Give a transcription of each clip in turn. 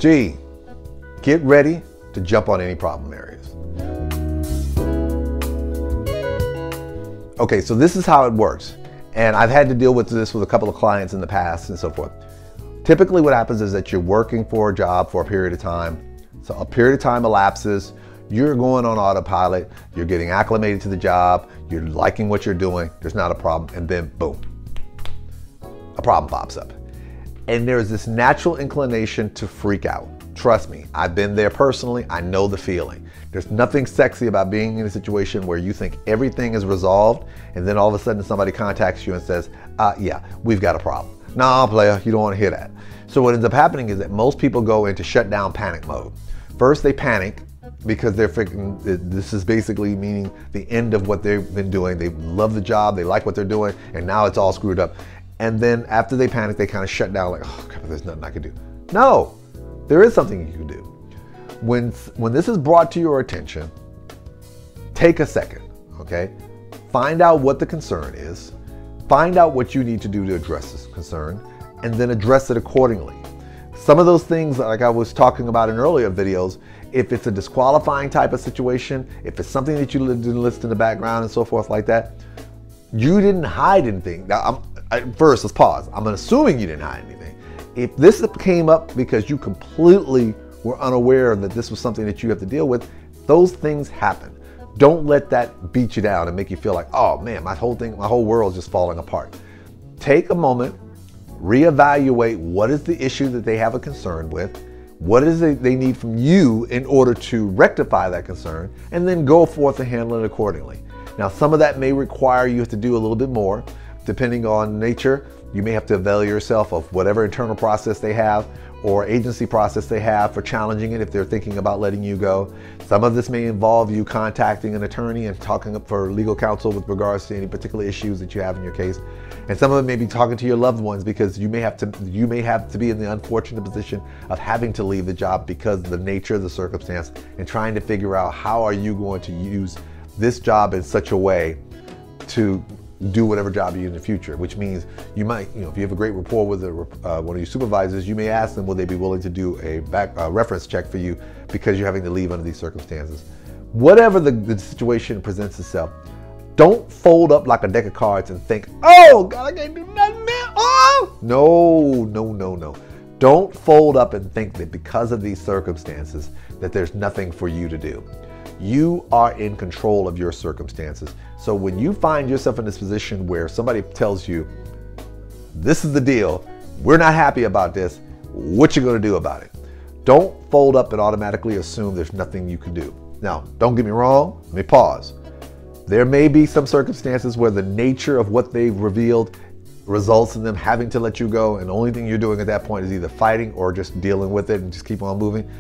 G, get ready to jump on any problem areas. Okay, so this is how it works. And I've had to deal with this with a couple of clients in the past and so forth. Typically what happens is that you're working for a job for a period of time. So a period of time elapses, you're going on autopilot, you're getting acclimated to the job, you're liking what you're doing, there's not a problem, and then boom, a problem pops up. And there's this natural inclination to freak out. Trust me, I've been there personally, I know the feeling. There's nothing sexy about being in a situation where you think everything is resolved, and then all of a sudden somebody contacts you and says, yeah, we've got a problem. Nah, player, you don't want to hear that. So what ends up happening is that most people go into shutdown panic mode. First they panic because they're thinking this is basically meaning the end of what they've been doing. They love the job, they like what they're doing, and now it's all screwed up. And then after they panic, they kind of shut down like, oh God, there's nothing I can do. No, there is something you can do. When this is brought to your attention, take a second, okay? Find out what the concern is, find out what you need to do to address this concern, and then address it accordingly. Some of those things, like I was talking about in earlier videos, if it's a disqualifying type of situation, if it's something that you didn't list in the background and so forth like that, you didn't hide anything. Now, first, let's pause. I'm assuming you didn't hide anything. If this came up because you completely were unaware that this was something that you have to deal with, those things happen. Don't let that beat you down and make you feel like, oh man, my whole world is just falling apart. Take a moment, reevaluate what is the issue that they have a concern with, what is it they need from you in order to rectify that concern, and then go forth and handle it accordingly. Now, some of that may require you to do a little bit more. Depending on nature, you may have to avail yourself of whatever internal process they have or agency process they have for challenging it if they're thinking about letting you go. Some of this may involve you contacting an attorney and talking for legal counsel with regards to any particular issues that you have in your case. And some of it may be talking to your loved ones because you may have to be in the unfortunate position of having to leave the job because of the nature of the circumstance and trying to figure out how are you going to use this job in such a way to do whatever job you in the future, which means you might, if you have a great rapport with one of your supervisors, you may ask them, will they be willing to do a reference check for you because you're having to leave under these circumstances. Whatever the situation presents itself, don't fold up like a deck of cards and think, oh God, I can't do nothing, man. Oh! No. Don't fold up and think that because of these circumstances that there's nothing for you to do. You are in control of your circumstances. So when you find yourself in this position where somebody tells you, this is the deal, we're not happy about this, what you gonna do about it? Don't fold up and automatically assume there's nothing you can do. Now, don't get me wrong, let me pause. There may be some circumstances where the nature of what they've revealed results in them having to let you go, and the only thing you're doing at that point is either fighting or just dealing with it and just keep on moving.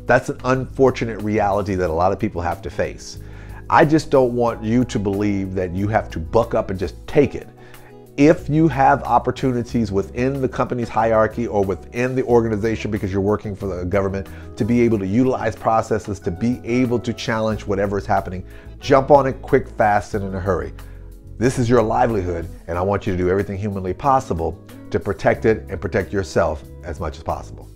That's an unfortunate reality that a lot of people have to face. I just don't want you to believe that you have to buck up and just take it. If you have opportunities within the company's hierarchy or within the organization because you're working for the government to be able to utilize processes to be able to challenge whatever is happening, jump on it quick, fast, and in a hurry. This is your livelihood, and I want you to do everything humanly possible to protect it and protect yourself as much as possible.